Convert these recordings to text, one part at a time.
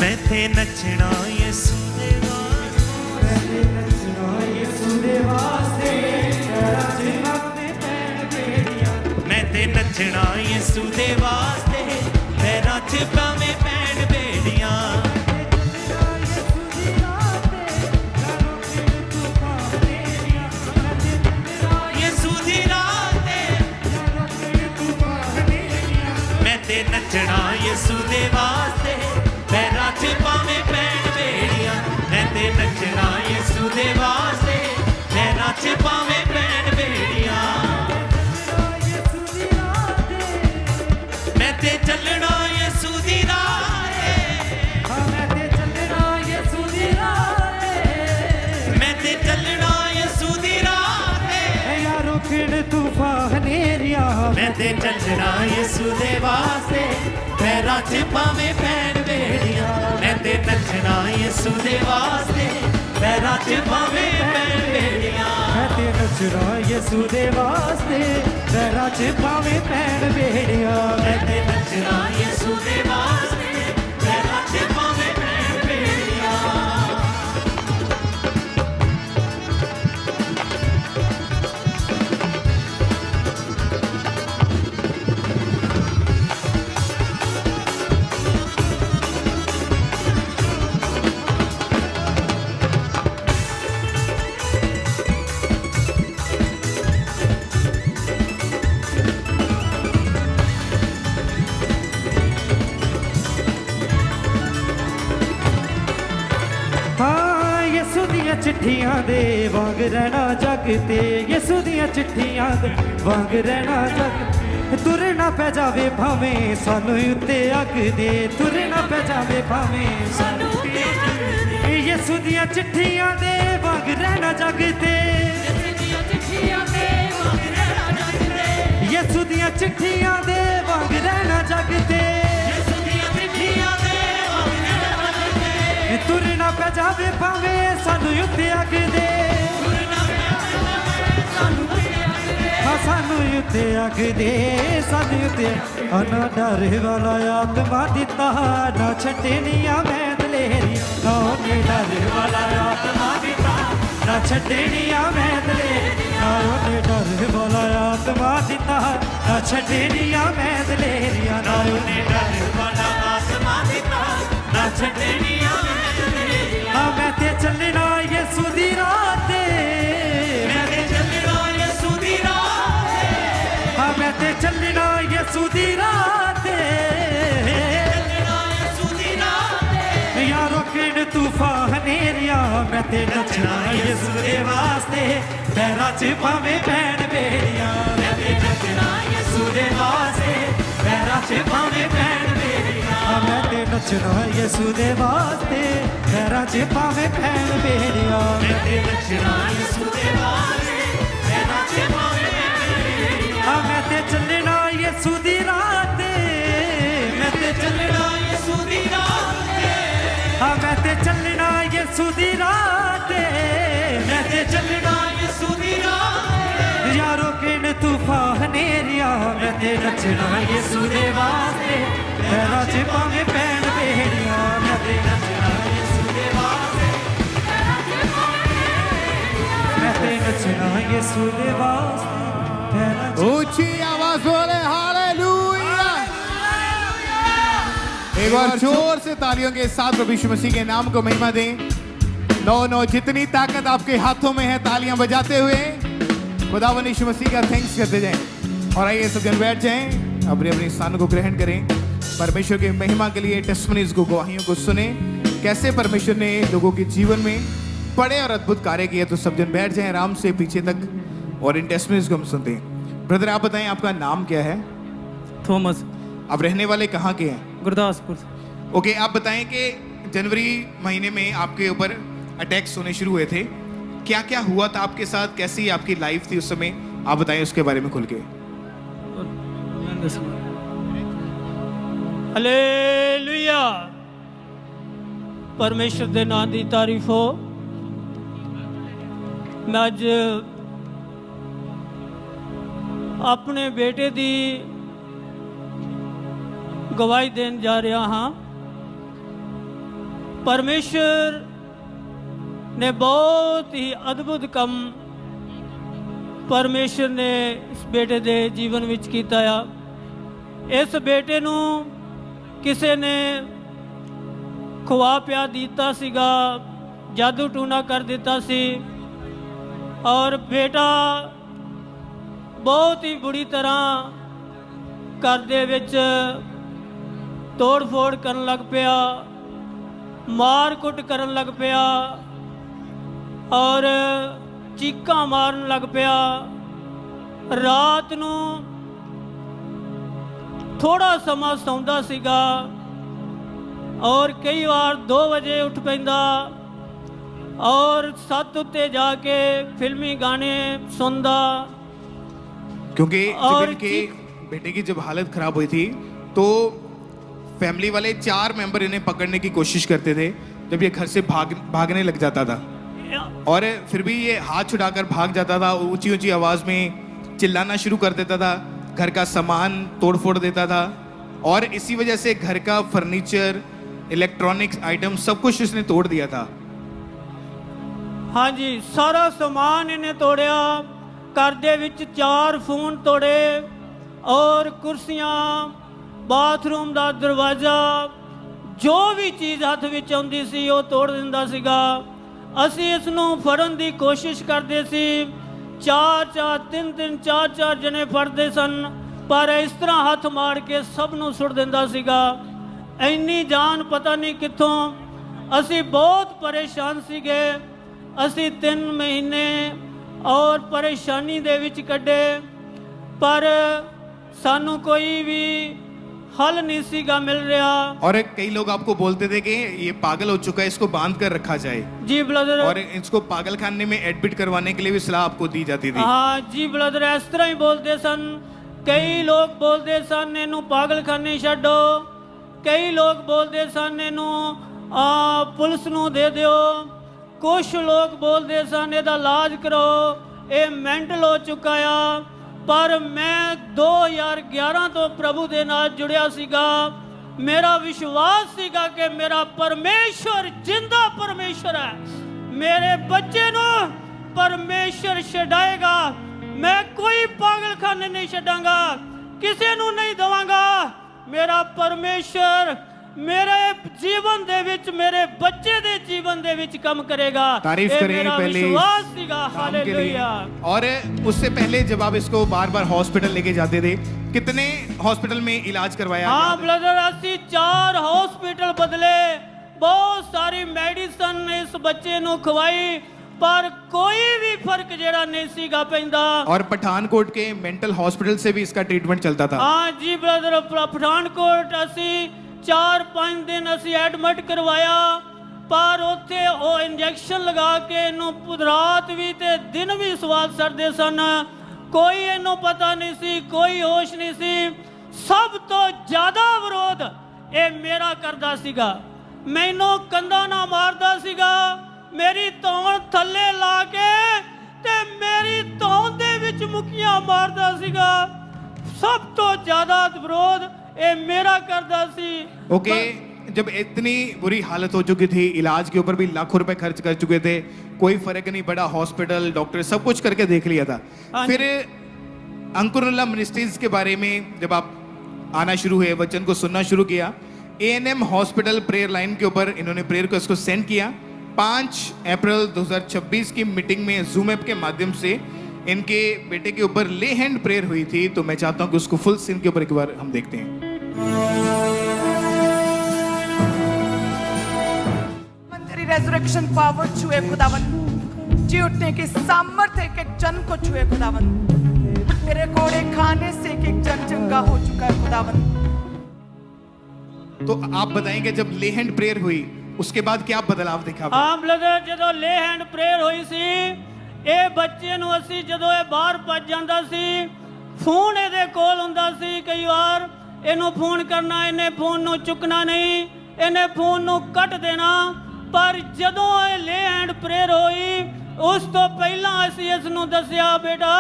मैं ते नचना यसू दे वास्ते, मैं ते नचना यसू दे वास्ते, पैरां च पावे पैण बेड़ियां, मैं ते नचना यसू दे वास्ते, पैरां च पावे पैण बेड़ियां, नचना यसू दे वास्ते, पैरां च पावे पैण बेड़ियां, मैं ते नचना यसू दे वास्ते, पैरां च पावे पैण बेड़ियां, मैं ते चलना यसू दी राह, मैं ते चलना यसू दी राह, मैं ते चलना यसू दी राह, यारो किण तूफान नेरिया, मैं ते चलना यसू दे वास्ते, पैरां च पावे पैण बेड़ियां, मैं ते नचना यसू दे वास्ते, पैरां च पावे पैण बेड़ियां, मैं ते नचना यसू दे वास्ते, पैरां च पावे पैण बेड़ियां, मैं ते नचना यसू दे वास्ते, पैरां च पावे पैण बेड़ियां। चिट्ठियां दे वांग रहना जग ते, यसू दियां चिट्ठियां दे वांग रहना जग, तुरना पै जावे भावें सानू उत्ते अग दे, तुरना पै जावे भावें सानू उत्ते अग दे, यसू दियां चिट्ठियां दे वांग रहना जग ते, यसू दियां चिट्ठियां दे वांग रहना जग ते, तुरना पै जावे भावें सानू उत्ते अग दे, सानू उत्ते अग दे, सानू उत्ते ना डर वाला आत्मा दिता, ना छड्डनियां मैं दलेरी, ओने डर वाला आत्मा दिता, ना छड्डनियां मैं दलेरी, ओने डर वाला आत्मा दिता, ना छड्डनियां मैं दलेरियां, ओने डर वाला आत्मा दिता, ना छड्डनियां मैं दलेरियां, मैं ते चलना यसू दी राह ते, मैं ते चलना यसू दी राह, मैं ते चलना यसू दी राह ते, यारो किण तूफान नेरिया, मैं ते नचना यसू दे वास्ते, पैरां च पावे पैण बेड़ियां, मैं ते नचना यसू दे वास्ते, पैरां च पावे पैण बेड़ियां, मैं ते नचना यसू दे वास्ते, पैरां च पावे पैण बेड़ियां, मैं ते नचना यसू दे वास्ते, पैरां च पावे पैण बेड़ियां, मैं ते चलना यसू दी राह ते, मैं ते चलना यसू दी राह ते, मैं ते चलना यसू दी राह ते, मैं ते चलना यसू दी राह ते, यारो किण तूफान नेरिया, मैं ते नचना यसू दे वास्ते, पैरां च पावे पैण बेड़ियां, मैं ते नचना यसू दे वास्ते, पैरां च पावे बेड़ियां, मैं ते नचना यसू दे वास्ते, पैरां च। ऊंची आवाज बोले हालेलुया। एक बार जोर से तालियों के साथ प्रभु यीशु मसीह के नाम को महिमा दें। नो जितनी ताकत आपके हाथों में है तालियां बजाते हुए खुदावंद यीशु मसीह का थैंक्स करते जाएं। और आइए सब जन बैठ जाएं, अपने अपने स्थानों को ग्रहण करें। परमेश्वर के महिमा के लिए टेस्टमनीज को, गवाहियों को सुने, कैसे परमेश्वर ने लोगों के जीवन में बड़े और अद्भुत कार्य किए। तो सब जन बैठ जाएं आराम से पीछे तक और इन टेस्टमनीज को हम सुनते हैं। ब्रदर आप बताएं आपका नाम क्या है? थॉमस। आप रहने वाले कहाँ के हैं? गुरदासपुर। ओके, आप बताएं कि जनवरी महीने में आपके ऊपर अटैक्स होने शुरू हुए थे, क्या क्या हुआ था आपके साथ, कैसी आपकी लाइफ थी उस समय, आप बताएं उसके बारे में खुल के। हालेलुया, परमेश्वर दे नाम दी तारीफ हो। मैं अज अपने बेटे दी गवाही देन जा रहा हाँ। परमेश्वर ने बहुत ही अद्भुत काम परमेश्वर ने इस बेटे दे जीवन विच कीता आ। इस बेटे नू किसे ने खुआ पिया दिता सीगा, जादू टूना कर दिता सी और बेटा बहुत ही बुरी तरह घर दे विच तोड़ फोड़ करन लग पिया, मार कुट करन लग पिया और चीकां मारन लग पिया। रात नू थोड़ा समा सौंदा सीगा और कई बार 2 बजे उठ पैंदा और छत उत्ते जाके फिल्मी गाने सुनदा। क्योंकि जब और इनके बेटे की जब हालत खराब हुई थी तो फैमिली वाले 4 मेंबर इन्हें पकड़ने की कोशिश करते थे जब ये घर से भागने लग जाता था, और फिर भी ये हाथ छुड़ाकर भाग जाता था, ऊंची ऊंची आवाज में चिल्लाना शुरू कर देता था, घर का सामान तोड़ फोड़ देता था और इसी वजह से घर का फर्नीचर, इलेक्ट्रॉनिक्स आइटम सब कुछ इसने तोड़ दिया था। हाँ जी, सारा सामान इन्हें तोड़िया, घर दे विच 4 फोन तोड़े और कुर्सियां, बाथरूम दा दरवाजा, जो भी चीज़ हथ विच आउंदी सी वो तोड़ दिंदा सीगा। असी इस नूं फड़न दी कोशिश करते सी, 3-4 जने फड़ते सन पर इस तरह हथ मार के सब नूं सुट दिंदा सीगा। इन्नी जान पता नहीं कित्थों। असी बहुत परेशान सीगे। असी 3 महीने और परेशानी दे विच कड्डे पर सानू कोई भी हल नहीं सीगा मिल रहा। और कई लोग आपको बोलते थे कि ये पागल हो चुका है, इसको बांध कर रखा जाए। जी ब्रदर। और इसको पागल खाने में एडमिट करवाने के लिए भी सलाह आपको दी जाती थी। हाँ जी ब्रदर, इस तरह ही बोलते सन। कई लोग बोलते सन इनू पागल खाने छड्डो, कई लोग बोलते सन इनू पुलिस नू दे दियो, कुछ लोग बोलते सन इहदा इलाज करो, ये मेंटल हो चुका आ। पर मैं 2011 तो प्रभु दे नाल जुड़िया सीगा। मेरा विश्वास सीगा कि मेरा परमेश्वर जिंदा परमेश्वर है, मेरे बच्चे नू परमेश्वर छड़ाएगा। मैं कोई पागल खाने नहीं छड़ांगा, किसी नू नहीं दवांगा। मेरा परमेश्वर मेरे जीवन दे विच, मेरे बच्चे दे जीवन दे विच काम करेगा। तारीफ करें पहले विश्वास सीगा। हालेलुया। और उससे पहले जब आप इसको बार बार हॉस्पिटल लेके जाते थे, कितने हॉस्पिटल में इलाज करवाया? हाँ ब्रदर, असी 4 हॉस्पिटल बदले, बहुत सारी मेडिसिन इस बच्चे नू खवाई पर कोई भी फर्क जेड़ा नहीं सीगा पैंदा। और पठानकोट के मेंटल हॉस्पिटल से भी इसका ट्रीटमेंट चलता था। हाँ जी ब्रदर, पठानकोट असी 4-5 दिन असी एडमिट करवाया पर उत्थे वो इंजैक्शन लगा के इनू रात भी ते दिन भी स्वाद सड़दे सन। कोई इनू पता नहीं सी, कोई होश नहीं सी। सब तो ज्यादा विरोध ये मेरा करदा सीगा। मैनू कंधा ना मारदा सीगा, मेरी धौन थल्ले ला के ते मेरी धौन दे विच मुक्कियां मारदा सीगा। सब तो ज्यादा विरोध ये मेरा करदा सी। ओके, जब इतनी बुरी हालत हो चुकी थी, इलाज के ऊपर भी लाखों रुपए खर्च कर चुके थे, कोई फर्क नहीं पड़ा, हॉस्पिटल, डॉक्टर सब कुछ करके देख लिया था। फिर अंकुरुल्लाह मिनिस्ट्रीज के बारे में जब आप आना शुरू हुए, वचन को सुनना शुरू किया, ANM हॉस्पिटल प्रेयर लाइन के ऊपर इन्होंने प्रेयर को इसको सेंड किया। 5 अप्रैल 2026 की मीटिंग में जूम ऐप के माध्यम से इनके बेटे के ऊपर ले हैंड प्रेयर हुई थी। तो मैं चाहता हूं कि उसको फुल सीन के ऊपर एक बार हम देखते हैं। तेरी रेजरेक्शन पावर छुए खुदावन, जी उठने की सामर्थ्य एक एक जन को छुए खुदावन। तेरे कोड़े खाने से एक एक जन चंगा हो चुका है खुदावन। तो आप बताएंगे जब ले हैंड प्रेयर हुई उसके बाद क्या बदलाव दिखा? हाँ ब्रदर, जो ले हैंड प्रेयर हुई सी, ये बच्चे नू असी जदों ये बाहर भज जांदा सी, फोन इहदे कोल हुंदा सी, कई बार इहनूं फोन करना, इहने फोन नूं चुकना नहीं, इहने फोन नूं कट देना। पर जदों ये ले हैंड प्रेयर हुई उस तो पहला असी इस नूं दस्सिया, बेटा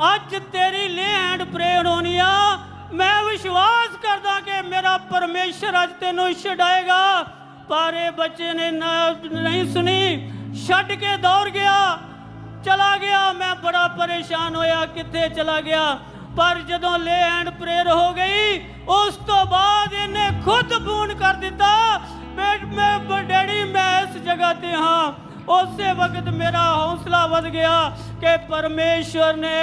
अज तेरी ले हैंड प्रेयर होनी आ। मैं विश्वास करदा कि मेरा परमेश्वर अज तेनूं छड़ाएगा। पर ये बच्चे ने नहीं सुनी, छड़ के दौड़ गया, चला गया। मैं बड़ा परेशान होया किथे चला गया, पर जदों ले एंड प्रेयर हो गई उस तो बाद इन्हें खुद फोन कर दिता, मैं डैडी मैं इस जगह ते हाँ। उस वक्त मेरा हौसला बढ़ गया कि परमेश्वर ने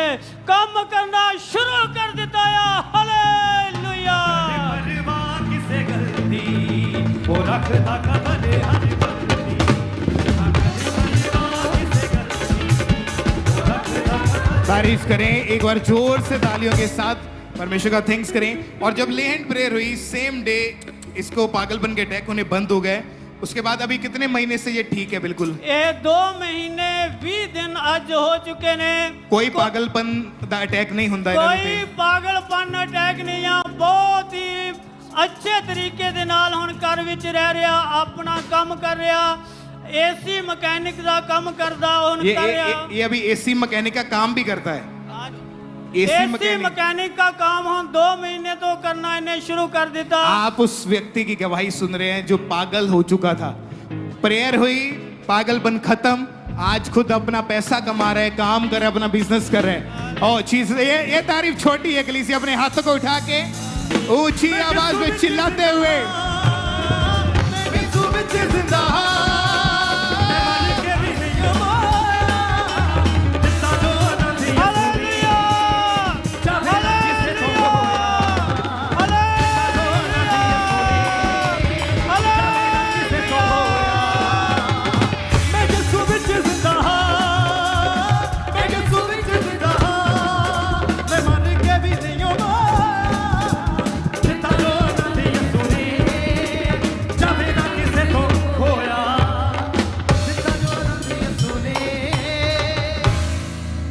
काम करना शुरू कर दिता। हालेलुया। किसे गलती वो रखता कमरे हर गलती, तारीफ करें एक बार जोर से तालियों के साथ, परमेश्वर का थैंक्स करें। और जब ले हैंड प्रेयर हुई सेम डे इसको पागलपन के अटैक होने बंद हो गए। उसके बाद अभी कितने महीने से ये ठीक है? बिल्कुल ये 2 महीने 20 दिन आज हो चुके ने। कोई पागलपन दा अटैक नहीं ਹੁੰਦਾ ਇਹਨਾਂ कोई पागलपन अटैक नहीं आ। बहुत ही अच्छे तरीके दे नाल हुण घर विच रह रहा, अपना काम कर रहा, एसी मैकेनिक दा काम करदा हुण कर रहा। ये अभी एसी मैकेनिक का काम भी करता है। एसी मैकेनिक का काम हम 2 महीने तो करना इन्हें शुरू कर देता। आप उस व्यक्ति की गवाही सुन रहे हैं जो पागल हो चुका था, प्रेयर हुई, पागलपन खत्म, आज खुद अपना पैसा कमा रहे, काम कर रहे, अपना बिजनेस कर रहे। और चीज ये तारीफ छोटी है, कलीसी अपने हाथों को उठा के ऊंची आवाज में चिल्लाते हुए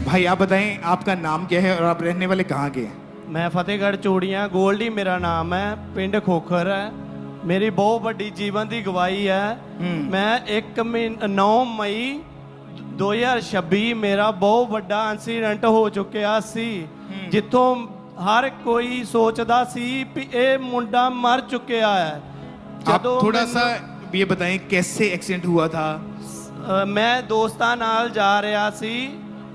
भाई आप बताएं आपका नाम क्या है और आप रहने वाले कहाँ के हैं? मैं फतेहगढ़ चूड़ियाँ, गोल्डी मेरा नाम है, पिंड खोखर है। मेरी बहुत बड़ी जीवन की गवाही है। मैं 9 मई 2026 मेरा बहुत बड़ा इंसीडेंट हो चुकिया सी, जिथों हर कोई सोचदा सी कि ये मुंडा मर चुकिया है। आप थोड़ा सा ये बताएं कैसे एक्सीडेंट हुआ था? मैं दोस्तां नाल जा रहा सी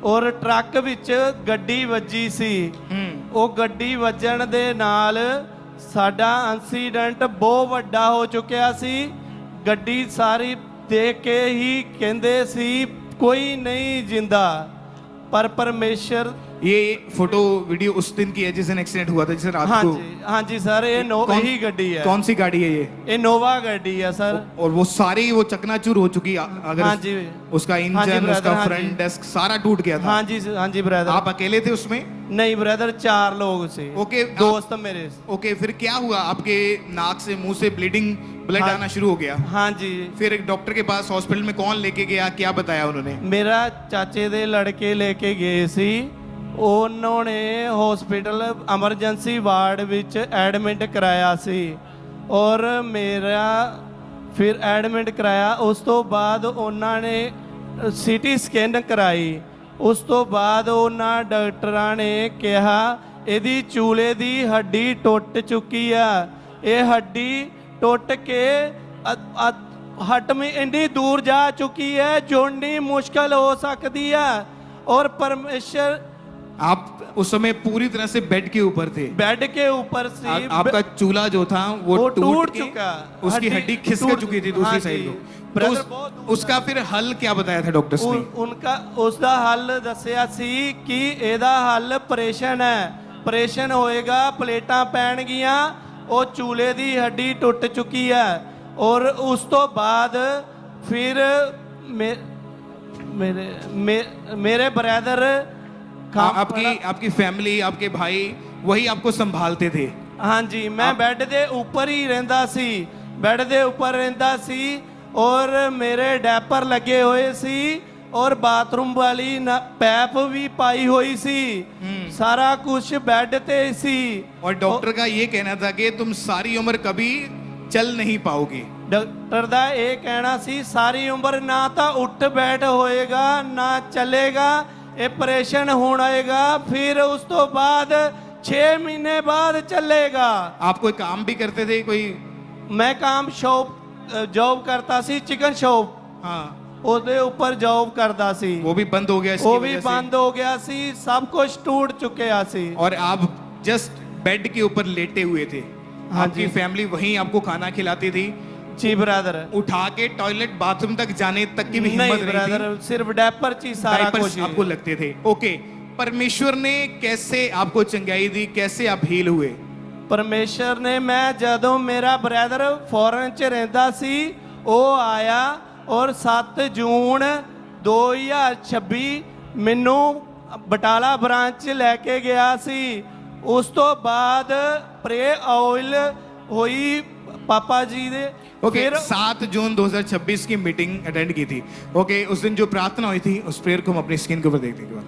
और ट्रक विच गड्डी ਵੱਜੀ ਸੀ। ਉਹ ਗੱਡੀ ਵੱਜਣ ਦੇ ਨਾਲ ਸਾਡਾ ਇੰਸੀਡੈਂਟ ਬਹੁਤ ਵੱਡਾ ਹੋ ਚੁੱਕਿਆ ਸੀ। ਗੱਡੀ ਸਾਰੀ ਦੇਖ ਕੇ ਹੀ ਕਹਿੰਦੇ ਸੀ ਕੋਈ ਨਹੀਂ ਜਿੰਦਾ, पर परमेश्वर। ये फोटो वीडियो उस दिन की है जिस दिन एक्सीडेंट हुआ था, जिस रात हाँ को? जी, हाँ जी सर, ये यही गड्डी है। कौन सी गाड़ी है ये? इनोवा गड्डी है सर। और वो सारी वो चकनाचूर हो चुकी है, अगर हाँ जी, उसका हाँ जी इंजन, ब्रदर, उसका हाँ फ्रंट जी। डेस्क सारा टूट गया था। हाँ जी, हाँ जी ब्रदर। आप अकेले थे उसमें? नहीं ब्रदर, 4 लोग थे। ओके, दोस्त मेरे। ओके, फिर क्या हुआ? आपके नाक से मुंह से ब्लीडिंग, ब्लड आना शुरू हो गया? हाँ जी। फिर एक डॉक्टर के पास हॉस्पिटल में कौन लेके गया, क्या बताया उन्होंने? मेरा चाचे दे लड़के लेके गए सी। उन्होंने हॉस्पिटल एमरजेंसी वार्ड विच एडमिट कराया सी और मेरा फिर एडमिट कराया। उस तो बाद उन्होंने सीटी स्कैन कराई। उस तो बाद उन्होंने डॉक्टरां ने कहा ਇਹਦੀ ਚੂਲੇ ਦੀ ਹੱਡੀ ਟੁੱਟ ਚੁੱਕੀ ਆ। ਇਹ ਹੱਡੀ ਟੁੱਟ ਕੇ ਹੱਟ में ਇੰਨੀ दूर जा चुकी है जोड़नी मुश्किल हो सकती है। और परमेश्वर, आप उस समय पूरी तरह से बेड के ऊपर थे? बेड के ऊपर से आपका चूल्हा जो था वो टूट चुका, उसकी हड्डी खिसक चुकी थी दूसरी साइड को। तो उसका फिर हल क्या बताया था डॉक्टर्स ने? उनका उसका हल दसिया सी कि ਇਹਦਾ हल ऑपरेशन है। ऑपरेशन होएगा, प्लेटां पैणगियां, ਉਹ ਚੂਲੇ ਦੀ ਹੱਡੀ ਟੁੱਟ ਚੁੱਕੀ है। और उस तो बाद फिर मेरे ब्रदर, आपकी फैमिली, आपके भाई वही आपको संभालते थे? हाँ जी, मैं बेड दे ऊपर ही रहंदा सी, बेड दे ऊपर रहंदा सी। और मेरे डैपर लगे हुए सी और बाथरूम वाली पैप भी पाई हुई सी। सारा कुछ बेड ते सी। और डॉक्टर का ये कहना था कि तुम सारी उम्र कभी चल नहीं पाओगे। डॉक्टर दा ये कहना सी सारी उम्र ना तो उठ बैठ होएगा ना चलेगा, ऑपरेशन होएगा, फिर उस तो बाद 6 महीने बाद चलेगा। आप कोई काम भी करते थे? कोई? मैं काम शॉप ਜੌਬ ਕਰਦਾ ਸੀ ਚਿਕਨ ਸ਼ੌਪ हाँ ਉਹਦੇ ਉੱਪਰ ਜੌਬ ਕਰਦਾ ਸੀ वो भी बंद हो गया इसकी ਉਹ ਵੀ वजह से। ਬੰਦ ਹੋ ਗਿਆ ਸੀ ਸਭ ਕੁਝ ਟूट चुकिया ਸੀ और आप जस्ट बेड के ऊपर लेटे हुए थे, हाँ आपकी जी। फैमिली वहीं आपको खाना खिलाती थी, ਜੀ ब्रदर उठा के टॉयलेट बाथरूम तक जाने तक की भी नहीं हिम्मत नहीं ब्रदर थी, सिर्फ डायपर ची सारा डायपर्स कुछ आपको लगते थे। ओके, परमेश्वर ने कैसे आपको चंगाई दी, कैसे आप हील हुए? ਪਰਮੇਸ਼ਰ ਨੇ ਮੈਂ ਜਦੋਂ ਮੇਰਾ ਬ੍ਰਦਰ ਫੋਰਨ ਚ ਰਹਿੰਦਾ ਸੀ ਉਹ ਆਇਆ ਔਰ 7 ਜੂਨ 2026 ਮੈਨੂੰ ਬਟਾਲਾ ਬ੍ਰਾਂਚ ਚ ਲੈ ਕੇ ਗਿਆ ਸੀ ਉਸ ਤੋਂ ਬਾਅਦ ਪ੍ਰੇ ਆਇਲ ਹੋਈ ਪਾਪਾ ਜੀ ਦੇ ओके, 7 जून 2026 की मीटिंग अटेंड की थी। ओके, उस दिन जो प्रार्थना हुई थी उस प्रेयर को हम अपनी स्क्रीन के ऊपर देखते हैं एक बार।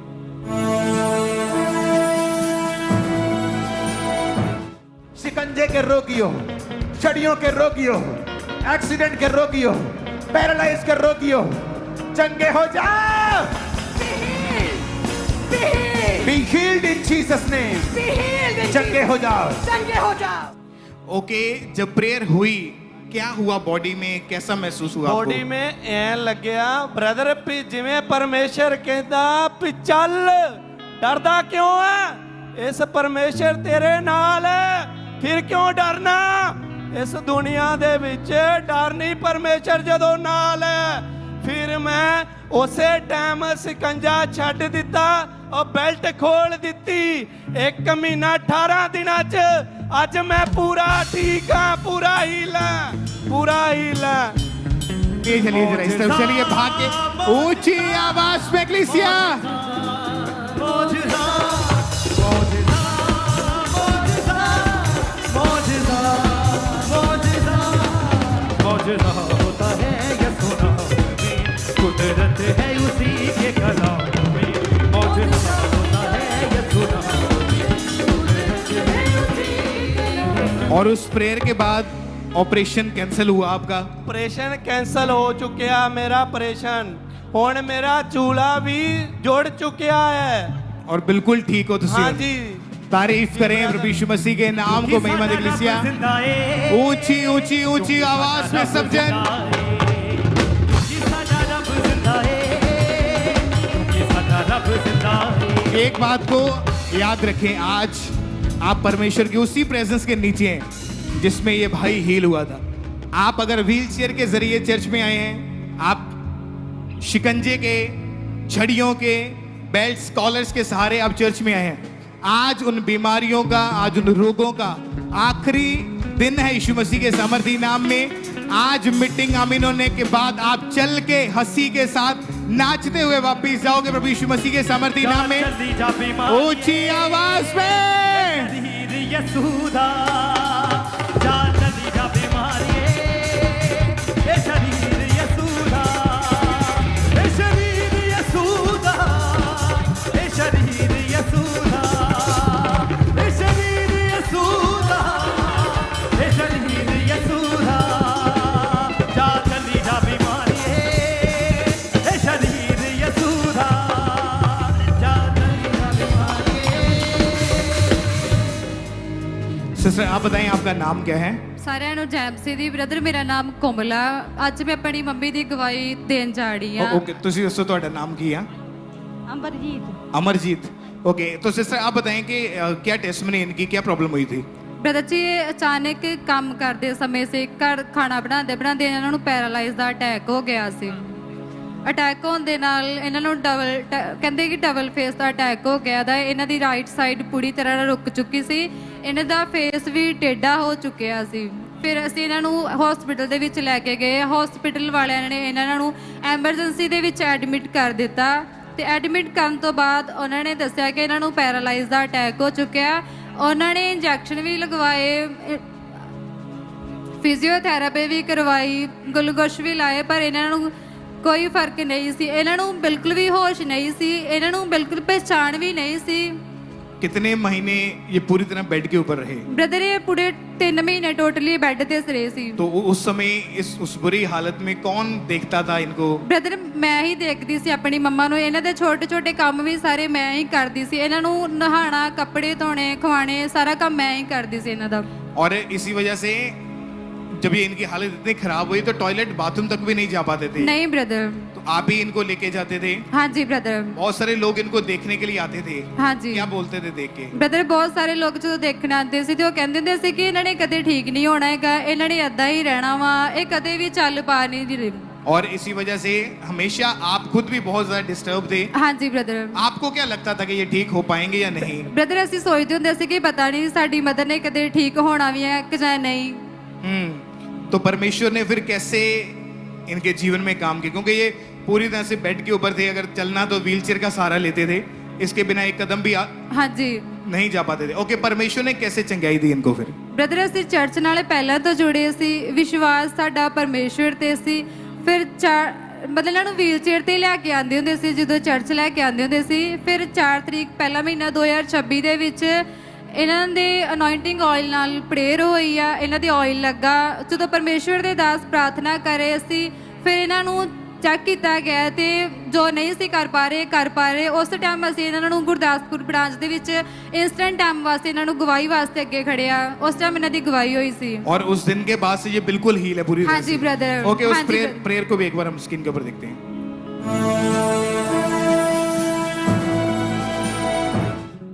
शिकंजे के रोगियों, छड़ियों के रोगियों, एक्सीडेंट के रोगियों, पैरालाइज के रोगियों, चंगे हो जाओ। Be healed in Jesus name. चंगे हो जाओ। चंगे हो जाओ। ओके, जब प्रेयर हुई क्या हुआ, बॉडी में कैसा महसूस हुआ ਬੋਡੀ आपको? में ਐ ਲੱਗਿਆ ਬ੍ਰਦਰ ਵੀ ਜਿਵੇਂ ਪਰਮੇਸ਼ਰ ਕਹਿੰਦਾ ਵੀ ਚੱਲ ਡਰਦਾ ਕਿਉਂ ਹੈ ਇਸ ਪਰਮੇਸ਼ਰ ਤੇਰੇ ਨਾਲ ਹੈ ਫਿਰ ਕਿਉਂ ਡਰਨਾ ਇਸ ਦੁਨੀਆ ਦੇ ਵਿੱਚ ਡਰ ਨਹੀਂ ਪਰਮੇਸ਼ਰ ਜਦੋਂ ਨਾਲ ਹੈ ਫਿਰ ਮੈਂ ਉਸੇ ਟਾਈਮ ਸਿਕੰਜਾ ਛੱਡ ਦਿੱਤਾ ਉਹ ਬੈਲਟ ਖੋਲ ਦਿੱਤੀ 1 ਮਹੀਨਾ 18 ਦਿਨਾਂ 'ਚ ਅੱਜ ਮੈਂ ਪੂਰਾ ਠੀਕ ਹਾਂ ਪੂਰਾ ਹੀਲ ਹਾਂ ये चलिए जरा इस तरफ चलिए, भाग के ऊंची आवाज में एक्लीसिया। मौजूदा मौजूदा मौजूदा मौजूदा मौजूदा मौजूदा होता है ये सोना में, कुदरत है उसी के कलाम में, मौजूदा होता है ये सोना में, कुदरत है उसी के कलाम। और उस प्रेयर के बाद ऑपरेशन कैंसिल हुआ आपका? ਆਪਰੇਸ਼ਨ ਕੈਂਸਲ ਹੋ ਚੁੱਕਿਆ ਮੇਰਾ ਆਪਰੇਸ਼ਨ ਹੁਣ ਮੇਰਾ ਚੂਲਾ ਵੀ ਜੁੜ ਚੁੱਕਿਆ ਹੈ और बिल्कुल ठीक हो तुसी? हाँ जी तारीफ करें प्रभु यीशु मसीह के नाम को, महिमा दे एक्लीसिया। ऊंची ऊंची ऊंची आवाज में सब जन एक बात को याद रखें, आज आप परमेश्वर की उसी प्रेजेंस के नीचे हैं जिसमें ये भाई हील हुआ था। आप अगर व्हील चेयर के जरिए चर्च में आए हैं, आप शिकंजे के, छड़ियों के, बेल्ट कॉलर्स के सहारे आप चर्च में आए हैं, आज उन बीमारियों का, आज उन रोगों का आखिरी दिन है यीशु मसीह के सामर्थी नाम में। आज मीटिंग आमीन होने के बाद आप चल के हंसी के साथ नाचते हुए वापिस जाओगे प्रभु यीशु मसीह के सामर्थी नाम में। ऊंची आवाज में यसूदा जा चली जा बीमारी, ए शरीर यसूदा, ए शरीर यसूदा, ए शरीर यसूदा, ए शरीर यसूदा, ए शरीर यसूदा जा चली जा बीमारी, ए शरीर यसूदा जा चली जा बीमारी। सिस्टर आप बताएं आपका नाम क्या है? ਸਾਰਿਆਂ ਨੂੰ ਜੈਮਸੀ ਦੀ ਬ੍ਰਦਰ ਮੇਰਾ ਨਾਮ ਕੋਮਲ ਆ ਅੱਜ ਮੈਂ ਆਪਣੀ ਮੰਮੀ ਦੀ ਗਵਾਹੀ ਦੇਣ ਜਾ ਰਹੀ ਆ ओके, ਤੁਸੀਂ ਦੱਸੋ ਤੁਹਾਡਾ ਨਾਮ ਕੀ ਹੈ? ਅੰਬਰਜੀਤ अमरजीत। ओके, तो सिस्टर आप बताएं कि क्या टेस्टमनी इनकी क्या प्रॉब्लम हुई थी? ਬ੍ਰਦਰ ਜੀ ਇਹ ਅਚਾਨਕ ਕੰਮ ਕਰਦੇ ਸਮੇਂ ਸੇ ਘਰ ਖਾਣਾ ਬਣਾਉਂਦੇ ਬਣਾਉਂਦੇ ਇਹਨਾਂ ਨੂੰ ਪੈਰਾਲਾਈਜ਼ ਦਾ ਅਟੈਕ ਹੋ ਗਿਆ ਸੀ ਅਟੈਕ ਹੋਣ ਦੇ ਨਾਲ ਇਹਨਾਂ ਨੂੰ ਕਹਿੰਦੇ ਕਿ ਡਬਲ ਫੇਸ ਦਾ ਅਟੈਕ ਹੋ ਗਿਆ ਦਾ ਇਹਨਾਂ ਦੀ ਰਾਈਟ ਸਾਈਡ ਪੂਰੀ ਤਰ੍ਹਾਂ ਨਾਲ ਰੁਕ ਚੁੱਕੀ ਸੀ ਇਹਨਾਂ ਦਾ ਫੇਸ ਵੀ ਟੇਢਾ ਹੋ ਚੁੱਕਿਆ ਸੀ ਫਿਰ ਅਸੀਂ ਇਹਨਾਂ ਨੂੰ ਹਸਪੀਟਲ ਦੇ ਵਿੱਚ ਲੈ ਕੇ ਗਏ ਹਸਪੀਟਲ ਵਾਲਿਆਂ ਨੇ ਇਹਨਾਂ ਨੂੰ ਐਮਰਜੈਂਸੀ ਦੇ ਵਿੱਚ ਐਡਮਿਟ ਕਰ ਦਿੱਤਾ ਤੇ ਐਡਮਿਟ ਕਰਨ ਤੋਂ ਬਾਅਦ ਉਹਨਾਂ ਨੇ ਦੱਸਿਆ ਕਿ ਇਹਨਾਂ ਨੂੰ ਪੈਰਾਲਾਈਜ਼ ਦਾ ਅਟੈਕ ਹੋ ਚੁੱਕਿਆ ਉਹਨਾਂ ਨੇ ਇੰਜੈਕਸ਼ਨ ਵੀ ਲਗਵਾਏ ਫਿਜ਼ੀਓਥੈਰੇਪੀ ਵੀ ਕਰਵਾਈ ਗਲੂਕੋਸ਼ ਵੀ ਲਾਏ ਪਰ ਇਹਨਾਂ ਨੂੰ ਕੋਈ ਫਰਕ ਨਹੀਂ ਸੀ ਇਹਨਾਂ ਨੂੰ ਬਿਲਕੁਲ ਵੀ ਹੋਸ਼ ਨਹੀਂ ਸੀ ਇਹਨਾਂ ਨੂੰ ਬਿਲਕੁਲ ਪਹਿਚਾਣ ਵੀ ਨਹੀਂ ਸੀ कितने महीने ये पूरी तरह बेड के ऊपर रहे? ਬ੍ਰਦਰ ਇਹ ਪੂਰੇ 3 ਮਹੀਨੇ ਟੋਟਲੀ ਬੈੱਡ ਤੇ ਰਹੇ ਸੀ तो उस समय उस बुरी हालत में कौन देखता था इनको? ਬ੍ਰਦਰ ਮੈਂ ਹੀ ਦੇਖਦੀ ਸੀ ਆਪਣੀ ਮੰਮਾ ਨੂੰ ਇਹਨਾਂ ਦੇ ਛੋਟੇ ਛੋਟੇ ਕੰਮ ਵੀ ਸਾਰੇ ਮੈਂ ਹੀ ਕਰਦੀ ਸੀ ਇਹਨਾਂ ਨੂੰ ਨਹਾਣਾ ਕੱਪੜੇ ਧੋਣੇ ਖਵਾਣੇ ਸਾਰਾ ਕੰਮ ਮੈਂ ਹੀ ਕਰਦੀ ਸੀ ਇਹਨਾਂ ਦਾ और इसी वजह से जब ये इनकी हालत इतनी खराब हुई तो टॉयलेट बाथरूम तक भी नहीं जा पाते थे, नहीं ब्रदर। तो आप ही इनको लेके जाते थे। हाँ जी ब्रदर। बहुत सारे लोग इनको देखने के लिए आते थे, हाँ जी क्या बोलते थे देख के? ਬ੍ਰਦਰ ਬਹੁਤ ਸਾਰੇ ਲੋਕ ਜਦੋਂ ਦੇਖਣ ਆਉਂਦੇ ਸੀ ਤੇ ਉਹ ਕਹਿੰਦੇ ਹੁੰਦੇ ਸੀ ਕਿ ਇਹਨਾਂ ਨੇ ਕਦੇ ਠੀਕ ਨਹੀਂ ਹੋਣਾ ਹੈਗਾ, ਇਹਨਾਂ ਨੇ ਏਦਾਂ ਹੀ ਰਹਿਣਾ ਵਾ, ਇਹ ਕਦੇ ਵੀ ਚੱਲ ਪਾ ਨਹੀਂ ਰਹੇ। और इसी वजह से हमेशा आप खुद भी बहुत ज्यादा डिस्टर्ब थे। हाँ जी ब्रदर। आपको क्या लगता था कि ये ठीक हो पाएंगे या नहीं? ਬ੍ਰਦਰ ਅਸੀਂ ਸੋਚਦੇ ਹੁੰਦੇ ਸੀ ਕਿ ਪਤਾ ਨਹੀਂ ਸਾਡੀ ਮਦਰ ਨੇ ਕਦੇ ਠੀਕ ਹੋਣਾ ਵੀ ਹੈ ਕਿ ਜਾਂ ਨਹੀਂ। तो परमेश्वर ने फिर कैसे इनके जीवन में काम किया, क्योंकि ये पूरी तरह से बेड के ऊपर थे, अगर चलना तो व्हीलचेयर का सहारा लेते थे, इसके बिना एक कदम भी हाँ जी नहीं जा पाते थे। ओके, परमेश्वर ने कैसे चंगाई दी इनको फिर? ਬ੍ਰਦਰ ਅਸੀਂ ਚਰਚ ਨਾਲ ਪਹਿਲਾਂ ਤੋਂ ਜੁੜੇ ਸੀ, ਵਿਸ਼ਵਾਸ ਸਾਡਾ ਪਰਮੇਸ਼ਵਰ ਤੇ ਸੀ। ਫਿਰ ਮਤਲਬ ਇਹਨਾਂ ਨੂੰ ਵੀਲ ਚੇਅਰ ਤੇ ਲਿਆ ਕੇ ਆਉਂਦੇ ਹੁੰਦੇ ਸੀ ਜਦੋਂ ਚਰਚ ਲੈ ਕੇ ਆਉਂਦੇ ਹੁੰਦੇ ਸੀ। ਫਿਰ 4 ਤਰੀਕ ਪਹਿਲਾ ਮਹੀਨਾ 2026 ਦੇ ਵਿੱਚ ਇਹਨਾਂ ਦੇ ਅਨੋਇੰਟਿੰਗ ਆਇਲ ਨਾਲ ਪ੍ਰੇਅਰ ਹੋਈ ਆ, ਇਹਨਾਂ ਦੇ ਆਇਲ ਲੱਗਾ। ਜਦੋਂ ਪਰਮੇਸ਼ਵਰ ਦੇ ਦਾਸ ਪ੍ਰਾਰਥਨਾ ਕਰੇ ਅਸੀਂ, ਫਿਰ ਇਹਨਾਂ ਨੂੰ ਚੈੱਕ ਕੀਤਾ ਗਿਆ ਤੇ ਜੋ ਨਹੀਂ ਸੀ ਕਰ ਪਾ ਰਹੇ ਉਸ ਟਾਈਮ ਅਸੀਂ ਇਹਨਾਂ ਨੂੰ ਗੁਰਦਾਸਪੁਰ ਬ੍ਰਾਂਚ ਦੇ ਵਿੱਚ ਇੰਸਟੈਂਟ ਟਾਈਮ ਵਾਸਤੇ ਇਹਨਾਂ ਨੂੰ ਗਵਾਹੀ ਵਾਸਤੇ ਅੱਗੇ ਖੜਿਆ। ਉਸ ਟਾਈਮ ਇਹਨਾਂ ਦੀ ਗਵਾਹੀ ਹੋਈ ਸੀ। और उस दिन के बाद से ये बिल्कुल हील है पूरी हाँ तरह जी से। ब्रदर। ओके, हाँ उस जी प्रेयर को भी एक बार हम स्क्रीन के ऊपर देखते हैं।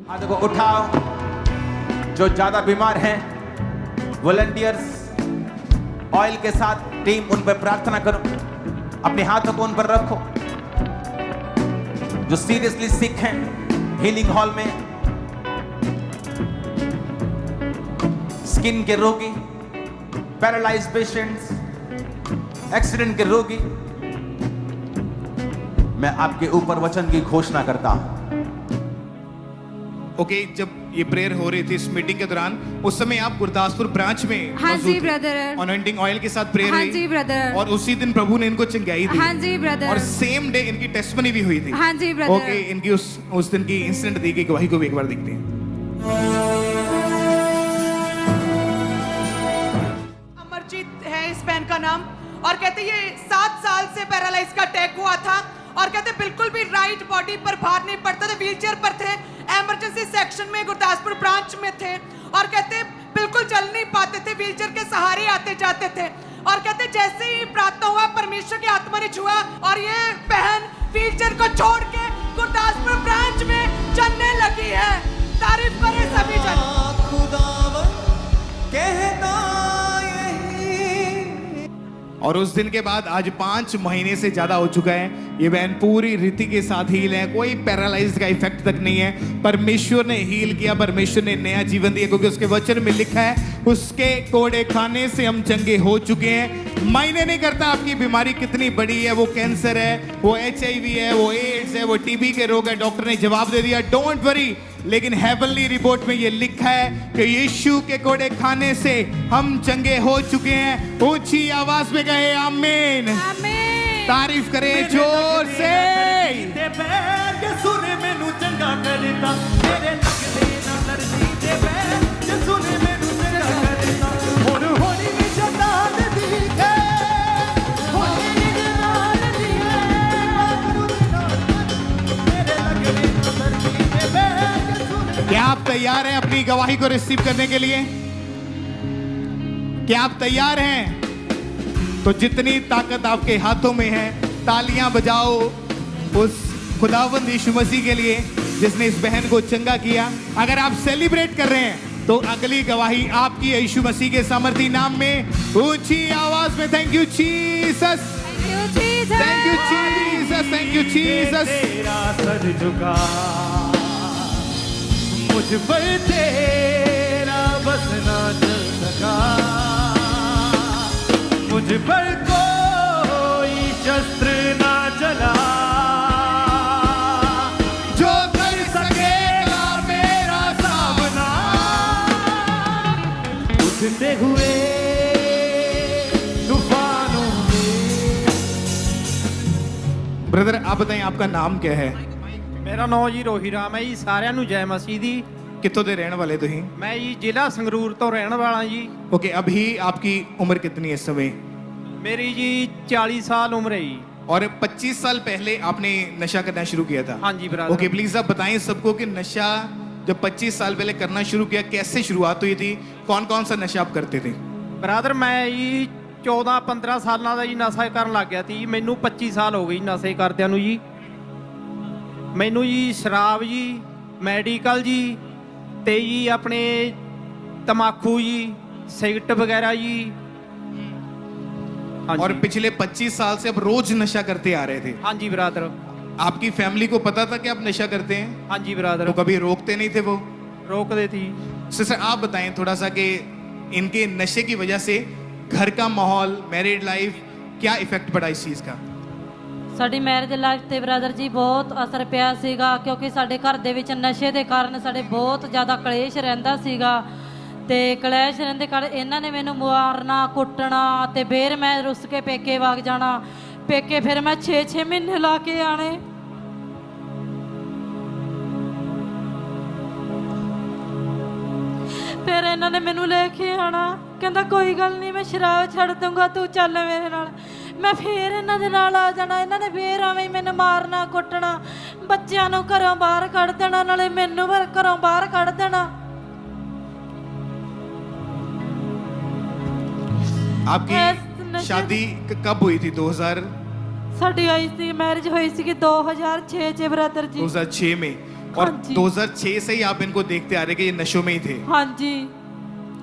हाथ को उठाओ। जो ज्यादा बीमार हैं, वॉलंटियर्स ऑयल के साथ टीम उन पर प्रार्थना करो, अपने हाथों को उन पर रखो। जो सीरियसली सिक हैं हीलिंग हॉल में, स्किन के रोगी, पैरालाइज पेशेंट्स, एक्सीडेंट के रोगी, मैं आपके ऊपर वचन की घोषणा करता हूं। ओके, जब ये प्रेयर हो रही थी इस मीटिंग के दौरान, उस समय आप गुरदासपुर ब्रांच में हाँ मौजूद जी थे। ब्रदर। अनॉइंटिंग ऑयल के साथ प्रेयर हाँ हुई। जी ब्रदर। और उसी दिन प्रभु ने इनको चंगाई दी। हाँ जी ब्रदर। और सेम डे इनकी टेस्टमनी भी हुई थी। हाँ जी ब्रदर। ओके, इनकी उस दिन की इंसिडेंट दी गई गवाही को भी एक बार देखते हैं। अमरजीत है इस बहन का नाम, और कहते ये 7 साल से पैरालाइज का अटैक हुआ था, और कहते बिल्कुल भी राइट बॉडी पर भार नहीं पड़ता था, व्हीलचेयर पर थे, इमरजेंसी सेक्शन में गुरदासपुर ब्रांच में थे, और कहते बिल्कुल चल नहीं पाते थे, व्हीलचेयर के सहारे आते जाते थे। और कहते जैसे ही प्रार्थना हुआ परमेश्वर की आत्मा ने छुआ और ये बहन व्हीलचेयर को छोड़ के गुरदासपुर ब्रांच में चलने लगी है। तारीफ करें सभी जन। और उस दिन के बाद आज 5 महीने से ज्यादा हो चुका है, ये बहन पूरी रीति के साथ हील है, कोई पैरालाइज का इफेक्ट तक नहीं है। परमेश्वर ने हील किया, परमेश्वर ने नया जीवन दिया, क्योंकि उसके वचन में लिखा है उसके कोड़े खाने से हम चंगे हो चुके हैं। मायने नहीं करता आपकी बीमारी कितनी बड़ी है, वो कैंसर है, वो HIV है, वो एड्स है, वो TB के रोग है, डॉक्टर ने जवाब दे दिया डोंट वरी। लेकिन हेवनली रिपोर्ट में ये लिखा है कि यीशु के कोड़े खाने से हम चंगे हो चुके हैं। ऊंची आवाज में कहे आमीन। आमीन। तारीफ करें जोर से। ते पैर के सुने मैनू चंगा करता, मेरे लगदे ना धरती ते पैर के सुने मैनू चंगा करता। हुण होनी नी शैतान दी है, होनी नी जलाल दी है, मेरे लगदे ना धरती ते पैर के सुने। क्या आप तैयार हैं अपनी गवाही को रिसीव करने के लिए? क्या आप तैयार हैं? तो जितनी ताकत आपके हाथों में है, तालियां बजाओ उस खुदावंद यीशु मसीह के लिए जिसने इस बहन को चंगा किया। अगर आप सेलिब्रेट कर रहे हैं तो अगली गवाही आपकी है यीशु मसीह के सामर्थी नाम में। ऊंची आवाज में thank you Jesus, thank you Jesus, thank you Jesus. तेरा सर झुका, मुझ पर तेरा बस ना चल सका, मुझ पर कोई शस्त्र ना चला, जो कर सकेगा मेरा सामना। उठते हुए तूफानों में। ब्रदर आप बताएं आपका नाम क्या है? ਮੇਰਾ ਨਾਮ ਜੀ ਰੋਹੀ ਰਾਮ ਹੈ ਜੀ। ਸਾਰਿਆਂ ਨੂੰ ਜੈ ਮਸੀਹ ਦੀ। कितों दे रहने वाले तुही? ਮੈਂ ਜੀ ਜ਼ਿਲ੍ਹਾ ਸੰਗਰੂਰ ਤੋਂ ਰਹਿਣ ਵਾਲਾ ਜੀ। ओके, अभी आपकी उम्र कितनी है इस समय? ਮੇਰੀ ਜੀ 40 ਸਾਲ ਉਮਰ ਹੈ ਜੀ। और 25 साल पहले आपने नशा करना शुरू किया था? हाँ जी ब्रदर। ओके, प्लीज आप बताएं सबको कि नशा जब 25 साल पहले करना शुरू किया कैसे शुरुआत हुई थी, कौन कौन सा नशा आप करते थे? ਬ੍ਰਦਰ ਮੈਂ ਜੀ 14-15 ਸਾਲਾਂ ਦਾ ਜੀ ਨਸ਼ਾ ਕਰਨ ਲੱਗ ਗਿਆ ਸੀ ਜੀ। ਮੈਨੂੰ 25 ਸਾਲ ਹੋ ਗਏ ਜੀ ਨਸ਼ੇ ਕਰਦਿਆਂ ਨੂੰ ਜੀ। ਮੈਨੂੰ ਜੀ ਸ਼ਰਾਬ ਜੀ, ਮੈਡੀਕਲ ਜੀ ਤੇ ਜੀ ਆਪਣੇ तम्बाकू जी, सिगरेट वगैरह जी। हाँ और जी। पिछले 25 साल से अब रोज नशा करते आ रहे थे। हाँ जी ब्रदर। आपकी फैमिली को पता था कि आप नशा करते हैं? हाँ जी ब्रदर। तो कभी रोकते नहीं थे वो? रोक देती। सर आप बताएं थोड़ा सा कि इनके नशे की वजह से घर का माहौल, मैरिड लाइफ, क्या इफेक्ट पड़ा इस चीज का? ਸਾਡੀ ਮੈਰਿਜ ਲਾਈਫ ਤੇ ਬ੍ਰਦਰ ਜੀ ਬਹੁਤ ਅਸਰ ਪਿਆ ਸੀਗਾ, ਕਿਉਂਕਿ ਸਾਡੇ ਘਰ ਦੇ ਵਿੱਚ ਨਸ਼ੇ ਦੇ ਕਾਰਨ ਸਾਡੇ ਬਹੁਤ ਜ਼ਿਆਦਾ ਕਲੇਸ਼ ਰਹਿੰਦਾ ਸੀਗਾ ਤੇ ਕਲੇਸ਼ ਰਹਿੰਦੇ ਕਾਰਨ ਇਹਨਾਂ ਨੇ ਮੈਨੂੰ ਮਾਰਨਾ, ਕੁੱਟਣਾ ਤੇ ਫਿਰ ਮੈਂ ਰੁੱਸ ਕੇ ਪੇਕੇ ਵਗ ਜਾਣਾ। ਪੇਕੇ ਫਿਰ ਮੈਂ 6-6 ਮਹੀਨੇ ਲਾ ਕੇ ਆਣੇ। ਫਿਰ ਇਹਨਾਂ ਨੇ ਮੈਨੂੰ ਲੈ ਕੇ ਆਣਾ, ਕਹਿੰਦਾ ਕੋਈ ਗੱਲ ਨਹੀਂ ਮੈਂ ਸ਼ਰਾਬ ਛੱਡ ਦੂੰਗਾ, ਤੂੰ ਚੱਲ ਮੇਰੇ ਨਾਲ। ਮੈਂ ਫੇਰ ਇਹਨਾਂ ਦੇ ਨਾਲ ਆ ਜਾਣਾ, ਇਹਨਾਂ ਨੇ ਫੇਰ ਐਵੇਂ ਹੀ ਮੈਨੂੰ ਮਾਰਨਾ, ਕੁੱਟਣਾ, ਬੱਚਿਆਂ ਨੂੰ ਘਰੋਂ ਬਾਹਰ ਕੱਢ ਦੇਣਾ, ਨਾਲੇ ਮੈਨੂੰ ਫਿਰ ਘਰੋਂ ਬਾਹਰ ਕੱਢ ਦੇਣਾ। आपकी शादी कब हुई थी? 2000? ਸਾਡੀ ਆਈ ਸੀ ਮੈਰਿਜ ਹੋਈ ਸੀ 2006 ਚ ਬ੍ਰਦਰ ਜੀ। 2006 में? और हाँ जी। 2006 से ही आप इनको देखते आ रहे कि ये नशों में ही थे? हाँ जी।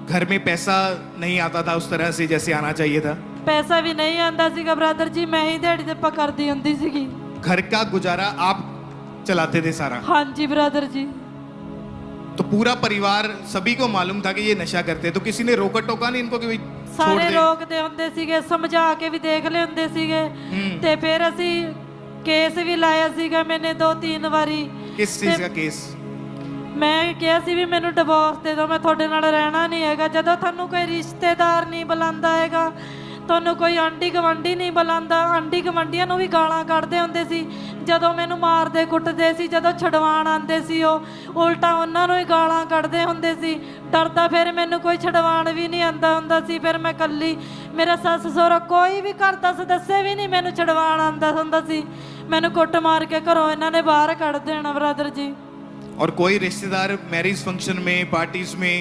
घर में पैसा नहीं आता था उस तरह से जैसे आना चाहिए था? ਪੈਸਾ ਵੀ ਨਹੀਂ ਆਂਦਾ ਸੀਗਾ ਬ੍ਰਦਰ ਜੀ, ਮੈਂ ਹੀ ਦਿਹਾੜੀ ਤੇ ਕਰਦੀ ਹੁੰਦੀ ਸੀਗੀ। घर का गुजारा आप चलाते थे सारा? हाँ जी ब्रदर जी। तो पूरा परिवार सभी को मालूम था कि ये नशा करते हैं, तो किसी ने रोका टोका नहीं इनको कि भाई छोड़ ਸਾਰੇ दे? ਰੋਕਦੇ ਹੁੰਦੇ ਸੀਗੇ, ਸਮਝਾ ਕੇ ਵੀ ਦੇਖ ਲੈਂਦੇ ਸੀਗੇ ਤੇ ਫਿਰ ਅਸੀਂ ਕੇਸ ਵੀ ਲਾਇਆ ਸੀਗਾ ਮੈਨੇ 2-3 ਵਾਰੀ। किस चीज का केस? ਮੈਂ ਕਿਹਾ ਸੀ ਵੀ ਮੈਨੂੰ ਡਿਵੋਰਸ ਦੇ ਦਿਓ, ਮੈਂ ਤੁਹਾਡੇ ਨਾਲ ਰਹਿਣਾ ਨਹੀਂ ਹੈਗਾ। ਜਦੋਂ ਤੁਹਾਨੂੰ ਕੋਈ ਰਿਸ਼ਤੇਦਾਰ ਨਹੀਂ ਬੁਲਾਉਂਦਾ ਹੈਗਾ, ਤੁਹਾਨੂੰ ਕੋਈ ਆਂਢੀ ਗਵਾਂਢੀ ਨਹੀਂ ਬੁਲਾਉਂਦਾ, ਆਂਢੀ ਗਵਾਂਢੀਆਂ ਨੂੰ ਵੀ ਗਾਲਾਂ ਕੱਢਦੇ ਹੁੰਦੇ ਸੀ। ਜਦੋਂ ਮੈਨੂੰ ਮਾਰਦੇ ਕੁੱਟਦੇ ਸੀ, ਜਦੋਂ ਛਡਵਾਣ ਆਉਂਦੇ ਸੀ ਉਹ ਉਲਟਾ ਉਹਨਾਂ ਨੂੰ ਹੀ ਗਾਲਾਂ ਕੱਢਦੇ ਹੁੰਦੇ ਸੀ। ਡਰਦਾ ਫਿਰ ਮੈਨੂੰ ਕੋਈ ਛਡਵਾਣ ਵੀ ਨਹੀਂ ਆਉਂਦਾ ਹੁੰਦਾ ਸੀ। ਫਿਰ ਮੈਂ ਇਕੱਲੀ, ਮੇਰਾ ਸੱਸ ਸਹੁਰਾ ਕੋਈ ਵੀ ਘਰ ਦਾ ਸਦੱਸਿਆ ਵੀ ਨਹੀਂ ਮੈਨੂੰ ਛਡਵਾਣ ਆਉਂਦਾ ਹੁੰਦਾ ਸੀ। ਮੈਨੂੰ ਕੁੱਟ ਮਾਰ ਕੇ ਘਰੋਂ ਇਹਨਾਂ ਨੇ ਬਾਹਰ ਕੱਢ ਦੇਣਾ ਬ੍ਰਦਰ ਜੀ। और कोई रिश्तेदार मैरिज फंक्शन में, पार्टीज में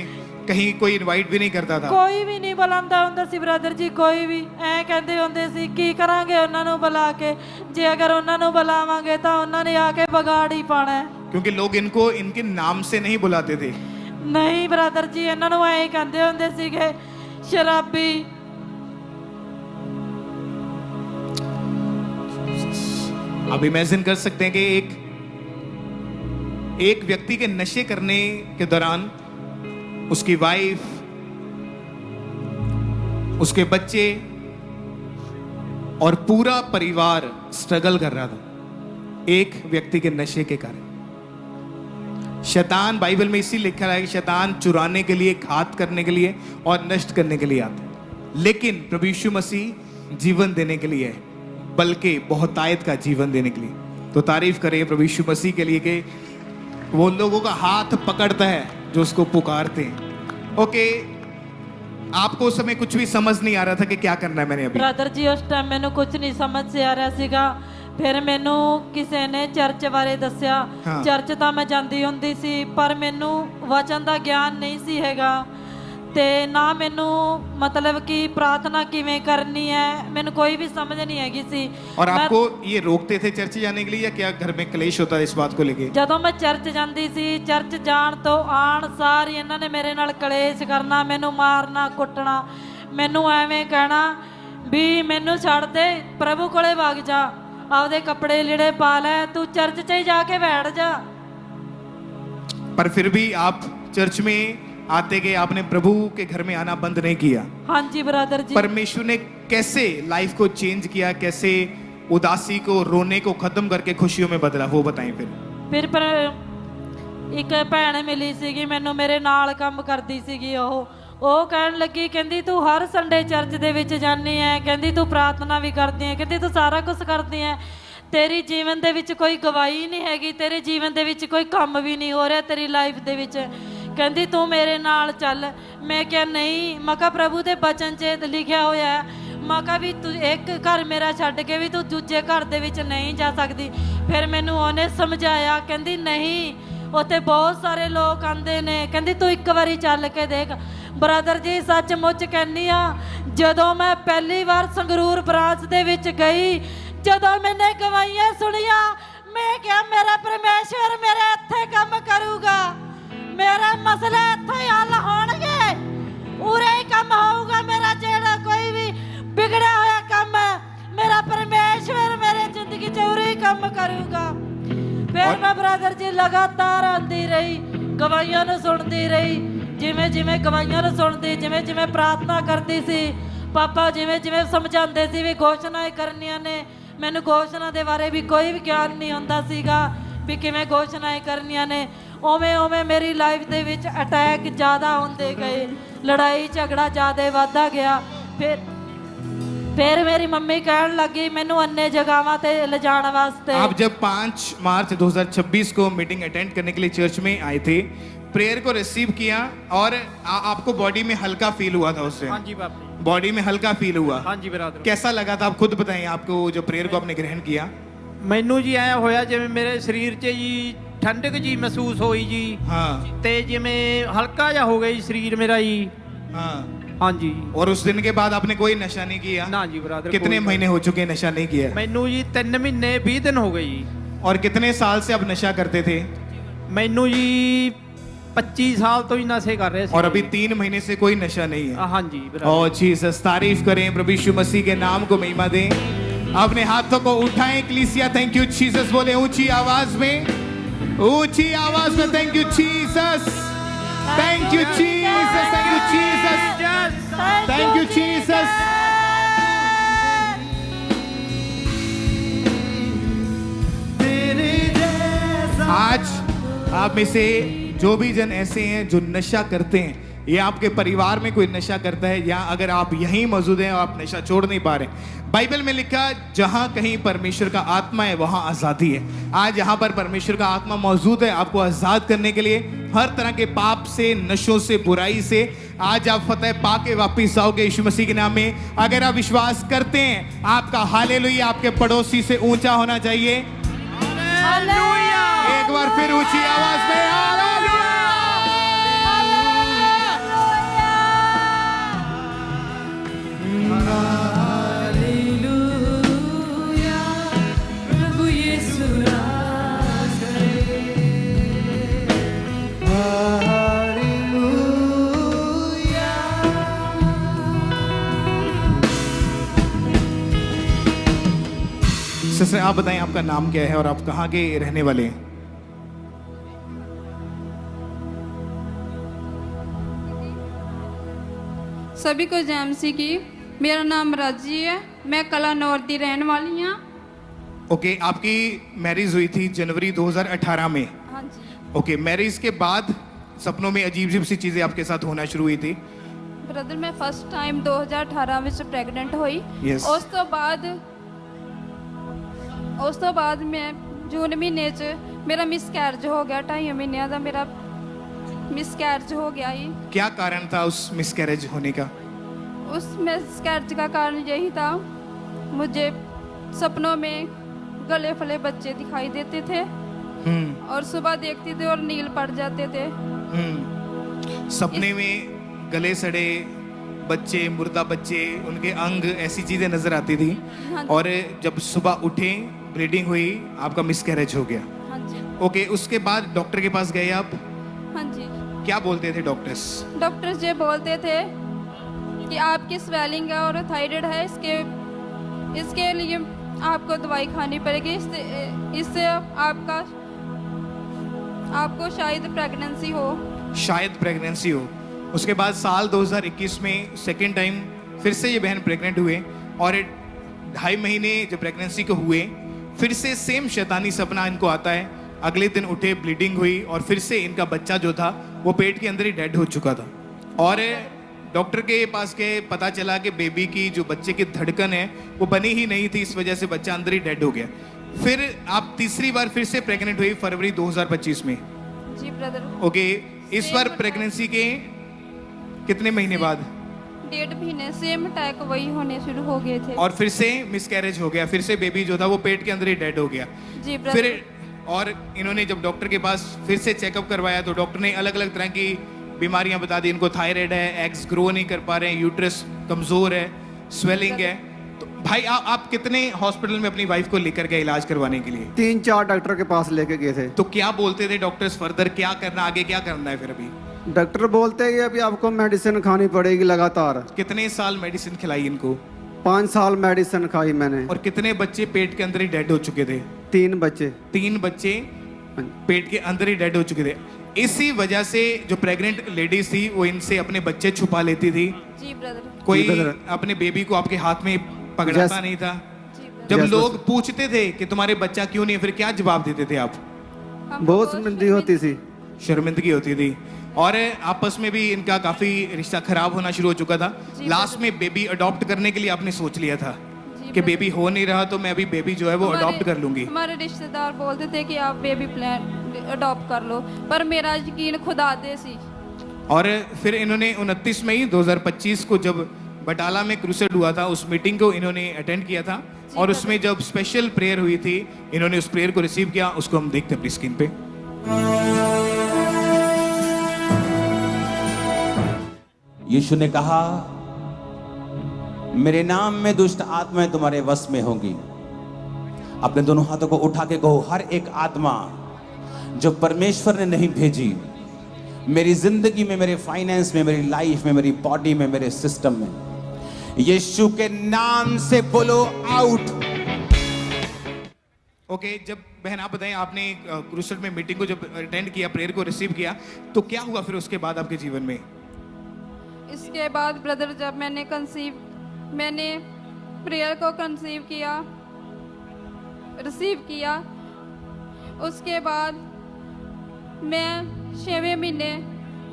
कहीं कोई इनवाइट भी नहीं करता था? ਕੋਈ ਵੀ ਨਹੀਂ ਬੁਲਾਉਂਦਾ ਹੁੰਦਾ ਸੀ ਬ੍ਰਦਰ ਜੀ, ਕੋਈ ਵੀ। ਐਂ ਕਹਿੰਦੇ ਹੁੰਦੇ ਸੀ ਕੀ ਕਰਾਂਗੇ ਉਹਨਾਂ ਨੂੰ ਬੁਲਾ ਕੇ, ਜੇ ਅਗਰ ਉਹਨਾਂ ਨੂੰ ਬੁਲਾਵਾਂਗੇ ਤਾਂ ਉਹਨਾਂ ਨੇ ਆ ਕੇ ਵਿਗਾੜ ਹੀ ਪਾਣਾ। क्योंकि लोग इनको इनके नाम से नहीं बुलाते थे। ਨਹੀਂ ਬ੍ਰਦਰ ਜੀ, ਇਹਨਾਂ ਨੂੰ ਐਂ ਕਹਿੰਦੇ ਹੁੰਦੇ ਸੀਗੇ ਸ਼ਰਾਬੀ। आप इमेजिन कर सकते हैं कि एक व्यक्ति के नशे करने के दौरान उसकी वाइफ, उसके बच्चे और पूरा परिवार स्ट्रगल कर रहा था एक व्यक्ति के नशे के कारण। शैतान, बाइबल में इसी लिखा है कि शैतान चुराने के लिए, घात करने के लिए और नष्ट करने के लिए आता है, लेकिन प्रभु यीशु मसीह जीवन देने के लिए है, बल्कि बहुतायत का जीवन देने के लिए। तो तारीफ करें प्रभु यीशु मसीह के लिए कि वो लोगों का हाथ पकड़ता है जो उसको पुकारते हैं। ओके, आपको उस समय कुछ भी समझ नहीं आ रहा था कि क्या करना है मैंने अभी? ਬ੍ਰਦਰ ਜੀ ਉਸ ਟਾਈਮ ਮੈਨੂੰ ਕੁਝ ਨਹੀਂ ਸਮਝ ਸੇ ਆ ਰਿਹਾ ਸੀਗਾ। ਫਿਰ ਮੈਨੂੰ ਕਿਸੇ ਨੇ ਚਰਚ ਬਾਰੇ ਦੱਸਿਆ। ਹਾਂ। ਚਰਚ ਤਾਂ ਮੈਂ ਜਾਂਦੀ ਹੁੰਦੀ ਸੀ, ਪਰ ਮੈਨੂੰ ਵਚਨ ਦਾ ਗਿਆਨ ਨਹੀਂ ਸੀ ਹੈਗਾ ਤੇ ਨਾ ਮੈਨੂੰ ਮਤਲਬ ਕਿ ਪ੍ਰਾਰਥਨਾ ਕਿਵੇਂ ਕਰਨੀ ਹੈ, ਮੈਨੂੰ ਕੋਈ ਵੀ ਸਮਝ ਨਹੀਂ ਹੈਗੀ ਸੀ। और ਮੈਂ- आपको ये रोकते थे चर्च जाने के लिए या क्या घर में क्लेश होता है इस बात को लेके? ਜਦੋਂ ਮੈਂ ਚਰਚ ਜਾਂਦੀ ਸੀ, ਚਰਚ ਜਾਣ ਤੋਂ ਆਉਣ ਸਾਰ ਹੀ ਇਹਨਾਂ ਨੇ ਮੇਰੇ ਨਾਲ ਕਲੇਸ਼ ਕਰਨਾ, ਮੈਨੂੰ ਮਾਰਨਾ, ਕੁੱਟਣਾ, ਮੈਨੂੰ ਐਵੇਂ ਕਹਿਣਾ ਵੀ ਮੈਨੂੰ ਛੱਡ ਦੇ, ਪ੍ਰਭੂ ਕੋਲੇ ਵਗ ਜਾ, ਆਪਦੇ ਕੱਪੜੇ ਲੀੜੇ ਪਾ ਲੈ, ਤੂੰ ਚਰਚ 'ਚ ਹੀ ਜਾ ਕੇ ਬੈਠ ਜਾ। पर फिर भी आप चर्च में आते गए, आपने प्रभु के घर में आना बंद नहीं किया। ਹਾਂਜੀ ਬ੍ਰਦਰ ਜੀ। परमेश्वर ने कैसे लाइफ को चेंज किया, कैसे उदासी को, रोने को खत्म करके खुशियों में बदला, वो बताएं फिर। ਫਿਰ ਪਰ ਇੱਕ ਭੈਣ ਮਿਲੀ ਸੀਗੀ ਮੈਨੂੰ, ਮੇਰੇ ਨਾਲ ਕੰਮ ਕਰਦੀ ਸੀਗੀ। ਉਹ ਕਹਿਣ ਲੱਗੀ, ਕਹਿੰਦੀ ਤੂੰ ਹਰ ਸੰਡੇ ਚਰਚ ਦੇ ਵਿੱਚ ਜਾਂਦੀ ਹੈ, ਕਹਿੰਦੀ ਤੂੰ ਪ੍ਰਾਰਥਨਾ ਵੀ ਕਰਦੀ ਹੈ, ਕਹਿੰਦੀ ਤੂੰ ਸਾਰਾ ਕੁਝ ਕਰਦੀ ਹੈ, ਤੇਰੀ ਜੀਵਨ ਦੇ ਵਿੱਚ ਕੋਈ ਗਵਾਹੀ ਨਹੀਂ ਹੈਗੀ, ਤੇਰੇ ਜੀਵਨ ਦੇ ਵਿੱਚ ਕੋਈ ਕੰਮ ਵੀ ਨਹੀਂ ਹੋ ਰਿਹਾ ਤੇਰੀ ਲਾਈਫ ਦੇ ਵਿੱਚ, ਕਹਿੰਦੀ ਤੂੰ ਮੇਰੇ ਨਾਲ ਚੱਲ। ਮੈਂ ਕਿਹਾ ਨਹੀਂ, ਮੈਂ ਕਿਹਾ ਪ੍ਰਭੂ ਦੇ ਬਚਨ 'ਚ ਲਿਖਿਆ ਹੋਇਆ ਹੈ, ਮੈਂ ਕਿਹਾ ਵੀ ਤੂੰ ਇੱਕ ਘਰ ਮੇਰਾ ਛੱਡ ਕੇ ਵੀ ਤੂੰ ਦੂਜੇ ਘਰ ਦੇ ਵਿੱਚ ਨਹੀਂ ਜਾ ਸਕਦੀ। ਫਿਰ ਮੈਨੂੰ ਉਹਨੇ ਸਮਝਾਇਆ, ਕਹਿੰਦੀ ਨਹੀਂ, ਉੱਥੇ ਬਹੁਤ ਸਾਰੇ ਲੋਕ ਆਉਂਦੇ ਨੇ, ਕਹਿੰਦੀ ਤੂੰ ਇੱਕ ਵਾਰੀ ਚੱਲ ਕੇ ਦੇਖ। ਬ੍ਰਦਰ ਜੀ ਸੱਚਮੁੱਚ ਕਹਿੰਦੀ ਆ, ਜਦੋਂ ਮੈਂ ਪਹਿਲੀ ਵਾਰ ਸੰਗਰੂਰ ਬ੍ਰਾਂਚ ਦੇ ਵਿੱਚ ਗਈ, ਜਦੋਂ ਮੈਨੇ ਗਵਾਈਆਂ ਸੁਣੀਆਂ, ਮੈਂ ਕਿਹਾ ਮੇਰਾ ਪਰਮੇਸ਼ਵਰ ਮੇਰੇ ਇੱਥੇ ਕੰਮ ਕਰੂਗਾ, ਮੇਰੇ ਮਸਲੇ ਇੱਥੇ ਹੀ ਹੱਲ ਹੋਣਗੇ, ਉਰੇ ਹੀ ਕੰਮ ਹੋਊਗਾ ਮੇਰਾ। ਜਿਹੜਾ ਕੋਈ ਵੀ ਵਿਗੜਿਆ ਹੋਇਆ ਕੰਮ ਹੈ, ਮੇਰਾ ਪਰਮੇਸ਼ਵਰ ਮੇਰੇ ਜ਼ਿੰਦਗੀ 'ਚ ਉਰੇ ਹੀ ਕੰਮ ਕਰੂਗਾ। ਫਿਰ ਮੈਂ ਬ੍ਰਦਰ ਜੀ ਲਗਾਤਾਰ ਆਉਂਦੀ ਰਹੀ, ਗਵਾਈਆਂ ਨੂੰ ਸੁਣਦੀ ਰਹੀ, ਜਿਵੇਂ ਜਿਵੇਂ ਗਵਾਈਆਂ ਨੂੰ ਸੁਣਦੀ, ਜਿਵੇਂ ਜਿਵੇਂ ਪ੍ਰਾਰਥਨਾ ਕਰਦੀ ਸੀ, ਪਾਪਾ ਜਿਵੇਂ ਜਿਵੇਂ ਸਮਝਾਉਂਦੇ ਸੀ ਵੀ ਘੋਸ਼ਣਾएं ਕਰਨੀਆਂ ਨੇ। ਮੈਨੂੰ ਘੋਸ਼ਣਾ ਦੇ ਬਾਰੇ ਵੀ ਕੋਈ ਵੀ ਗਿਆਨ ਨਹੀਂ ਹੁੰਦਾ ਸੀਗਾ ਵੀ ਕਿਵੇਂ ਘੋਸ਼ਣਾएं ਕਰਨੀਆਂ ਨੇ। ਉਵੇਂ ਉਵੇਂ ਮੇਰੀ ਲਾਈਫ ਦੇ ਵਿੱਚ ਅਟੈਕ ਜ਼ਿਆਦਾ ਹੁੰਦੇ ਗਏ, ਲੜਾਈ ਝਗੜਾ ਜ਼ਿਆਦਾ ਵੱਧਦਾ ਗਿਆ। फिर मेरी मम्मी कहने लगी मैनू अन्य जगहों पे ले जाने वास्ते। आप जब 5 मार्च 2026 को मीटिंग अटेंड करने के लिए चर्च में आए थे, प्रेयर को रिसीव किया और आपको बॉडी में हल्का फील हुआ था उससे? हाँ जी बाबा, बॉडी में हल्का फील हुआ। हाँ जी ब्रदर। कैसा लगा था, आप खुद बताएं, आपको जो प्रेयर को आपने ग्रहण किया? ਮੈਨੂੰ ਜੀ ਐ ਹੋਇਆ ਜਿਵੇਂ ਮੇਰੇ ਸਰੀਰ 'ਚ ਜੀ ਠੰਡਕ ਜੀ ਮਹਿਸੂਸ ਹੋਈ ਜੀ। हाँ ਤੇ ਜਿਵੇਂ ਹਲਕਾ ਜਿਹਾ ਹੋ ਗਿਆ ਜੀ ਸਰੀਰ ਮੇਰਾ ਜੀ। हाँ। हाँ जी। और उस दिन के बाद आपने कोई नशा नहीं किया? ना जी ब्रदर। कितने महीने हो चुके नशा नहीं किया? ਮੈਨੂੰ ਜੀ 3 ਮਹੀਨੇ 20 ਦਿਨ ਹੋ गए जी। और कितने साल से आप नशा करते थे? ਮੈਨੂੰ ਜੀ 25 साल तो ही नशे कर रहे थे। और अभी 3 महीने से कोई नशा नहीं है? हाँ जी ब्रदर। ओ जीसस, तारीफ करें, प्रभु यीशु मसीह के नाम को महिमा दें। अपने हाथों को उठाएं क्लीसिया, थैंक यू जीसस बोले ऊंची आवाज में, ऊंची आवाज में, thank you Jesus, thank you Jesus, thank you Jesus, thank you Jesus. आज आप में से जो भी जन ऐसे हैं जो नशा करते हैं, या आपके परिवार में कोई नशा करता है, या अगर आप यहीं मौजूद हैं और आप नशा छोड़ नहीं पा रहे, बाइबल में लिखा जहां कहीं परमेश्वर का आत्मा है वहां आजादी है। आज यहां पर परमेश्वर का आत्मा मौजूद है आपको आजाद करने के लिए, हर तरह के पाप से, नशों से, बुराई से। आज आप फतेह पाके वापिस आओगे यीशु मसीह के नाम में। अगर आप विश्वास करते हैं, आपका हालेलुया आपके पड़ोसी से ऊंचा होना चाहिए। एक बार फिर ऊंची आवाज में हालेलुया। सिस्टर, आप बताएं आपका नाम क्या है और आप कहाँ के रहने वाले हैं? सभी को जय मसीह की। मेरा नाम राजी है, मैं कलानौर की रहने वाली हूँ। ओके, आपकी मैरिज हुई थी जनवरी 2018 में। हाँ जी ओके, मैरिज के बाद सपनों में अजीब अजीब सी चीजें आपके साथ होना शुरू हुई थी? ब्रदर, मैं फर्स्ट टाइम 2018 में प्रेगनेंट हुई। Yes. उस तो बाद मैं जून महीने च मेरा मिसकैरेज हो गया। 2.5 महीने का मेरा मिसकैरेज हो गया ही। क्या कारण था उस मिसकैरेज होने का? उस मिसकैरेज का कारण यही था, मुझे सपनों में गले फले बच्चे दिखाई देते थे और सुबह देखती थी और नील पड़ जाते थे। सपने में गले सड़े बच्चे, मुर्दा बच्चे, उनके अंग, ऐसी चीजें नजर आती थी। हाँ। और जब सुबह उठे, ब्लीडिंग हुई, आपका मिसकैरेज हो गया। हाँ जी। ओके, उसके बाद डॉक्टर के पास गए आप? हाँ जी। क्या बोलते थे डॉक्टर्स? डॉक्टर्स ये बोलते थे कि आपकी स्वेलिंग है और थायराइड है, इसके लिए आपको दवाई खानी पड़ेगी, इससे आपको शायद प्रेगनेंसी हो। शायद प्रेगनेंसी हो। उसके बाद साल 2021 में सेकेंड टाइम फिर से ये बहन प्रेग्नेंट हुए और 2.5 महीने जब प्रेगनेंसी को हुए, फिर से सेम शैतानी सपना इनको आता है। अगले दिन उठे, ब्लीडिंग हुई और फिर से इनका बच्चा जो था वो पेट के अंदर ही डेड हो चुका था। और डॉक्टर के पास गए, पता चला कि बेबी की जो बच्चे की धड़कन है वो बनी ही नहीं थी, इस वजह से बच्चा अंदर ही डेड हो गया। फिर आप तीसरी बार फिर से प्रेग्नेंट हुई फरवरी 2025 में। जी ब्रदर। ओके, इस बार प्रेगनेंसी के कितने महीने बाद? 1.5 महीने सेम अटैक वही होने शुरू हो गए थे और फिर से मिसकैरेज हो गया, फिर से बेबी जो था वो पेट के अंदर ही डेड हो गया। जी ब्रदर। फिर और इन्होंने जब डॉक्टर के पास फिर से चेकअप करवाया तो डॉक्टर ने अलग अलग तरह की बीमारियां बता दी इनको, थायराइड है, एग्स ग्रो नहीं कर पा रहे हैं, यूट्रस कमजोर है, स्वेलिंग है। तो भाई आप कितने हॉस्पिटल में अपनी वाइफ को लेकर गए इलाज करवाने के लिए? 3-4 डॉक्टर के पास लेके गए थे। तो क्या बोलते थे डॉक्टर्स फर्दर क्या करना, आगे क्या करना है फिर अभी? डॉक्टर बोलते हैं कि अभी आपको मेडिसिन खानी पड़ेगी लगातार। कितने साल मेडिसिन खिलाई इनको? 5 साल मेडिसिन खाई मैंने। और कितने बच्चे पेट के अंदर ही डेड हो चुके थे? 3 बच्चे। 3 बच्चे पेट के अंदर ही डेड हो चुके थे। इसी वजह से जो प्रेग्नेंट लेडीज थी वो इनसे अपने बच्चे छुपा लेती थी। जी ब्रदर। कोई जी, brother। अपने बेबी को आपके हाथ में पकड़ाता Yes। नहीं था। जी जब Yes, लोग पूछते थे कि तुम्हारे बच्चा क्यों नहीं, फिर क्या जवाब देते थे आप? हम बहुत शर्मिंदगी होती थी। शर्मिंदगी होती थी। और आपस में भी इनका काफी रिश्ता खराब होना शुरू हो चुका था। जी, लास्ट में बेबी अडॉप्ट करने के लिए आपने सोच लिया था जी, कि brother। बेबी हो नहीं रहा तो मैं अभी बेबी जो है वो हमारे- अडॉप्ट कर लूंगी। हमारे रिश्तेदार बोलते थे कि आप बेबी प्लान अडॉप्ट कर लो, पर मेरा यकीन खुदा दे सी। और फिर इन्होंने 29 मई 2025 को जब बटाला में क्रूसेड हुआ था, उस मीटिंग को इन्होंने अटेंड किया था। और उसमें जब स्पेशल प्रेयर हुई थी, इन्होंने उस प्रेयर को रिसीव किया। उसको हम देखते हैं अपनी स्क्रीन पे। यीशु ने कहा, मेरे नाम में दुष्ट आत्माएं तुम्हारे वश में होंगी। अपने दोनों हाथों को उठा के कहो, हर एक आत्मा जो परमेश्वर ने नहीं भेजी मेरी जिंदगी में, मेरे फाइनेंस में, मेरी लाइफ में, मेरी बॉडी में, मेरे सिस्टम में, यीशु के नाम से बोलो आउट। ओके, जब बहन आप बताएं, आपने क्रूसेड में मीटिंग को जब अटेंड किया, प्रेयर को रिसीव किया, तो क्या हुआ फिर उसके बाद आपके जीवन में? इसके बाद ब्रदर जब मैंने प्रेयर को कंसीव किया, रिसीव किया, उसके बाद मैं 6वें महीने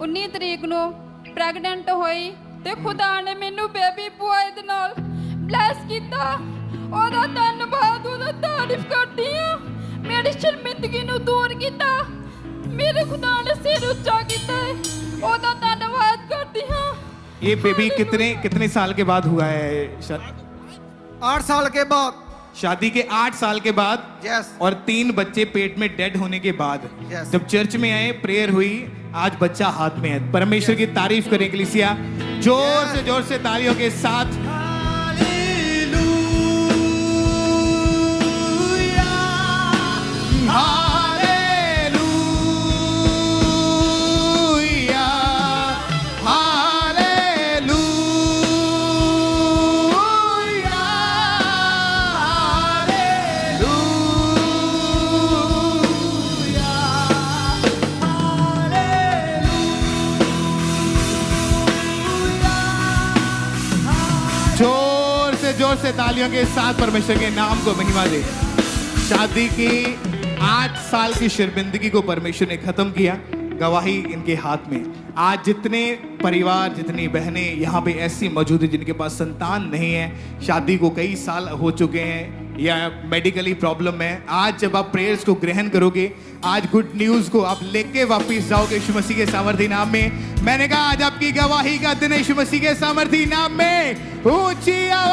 19 तरीक ਨੂੰ ਪ੍ਰੈਗਨੈਂਟ ਹੋਈ ਤੇ ਖੁਦਾ ਨੇ ਮੈਨੂੰ ਬੇਬੀ ਬੁਆਏ ਦੇ ਨਾਲ ਬਲੈਸ ਕੀਤਾ। ਉਹਦਾ ਧੰਨਵਾਦ, ਉਹਦਾ ਤਾਰੀਫ ਕਰਦੀ ਹਾਂ। ਮੇਰੀ ਸ਼ਰਮਿੰਦਗੀ ਨੂੰ ਦੂਰ ਕੀਤਾ, ਮੇਰੇ ਖੁਦਾ ਨੇ ਸਿਰ ਉੱਚਾ ਕੀਤਾ ਹੈ, ਉਹਦਾ ਧੰਨਵਾਦ ਕਰਦੀ ਹਾਂ। ये बेबी कितने साल के बाद हुआ है? 8 साल के बाद। शादी के 8 साल के बाद। यस। और 3 बच्चे पेट में डेड होने के बाद Yes। जब चर्च में आए, प्रेयर हुई, आज बच्चा हाथ में है। परमेश्वर की तारीफ करें कलीसिया, जोर से तालियों के साथ। जोर से तालियों के साथ परमेश्वर के नाम को महिमा दे। शादी की 8 साल की शर्मिंदगी को परमेश्वर ने खत्म किया। गवाही इनके हाथ में। आज जितने परिवार, जितनी बहनें यहाँ पे ऐसी मौजूद है जिनके पास संतान नहीं है, शादी को कई साल हो चुके हैं या मेडिकली प्रॉब्लम है, आज जब आप प्रेयर्स को ग्रहण करोगे, आज गुड न्यूज को आप लेके वापिस जाओगे यीशु मसीह के सामर्थी नाम में। मैंने कहा आज आपकी गवाही का दिन है यीशु मसीह के सामर्थी नाम में। ऊंची आवाज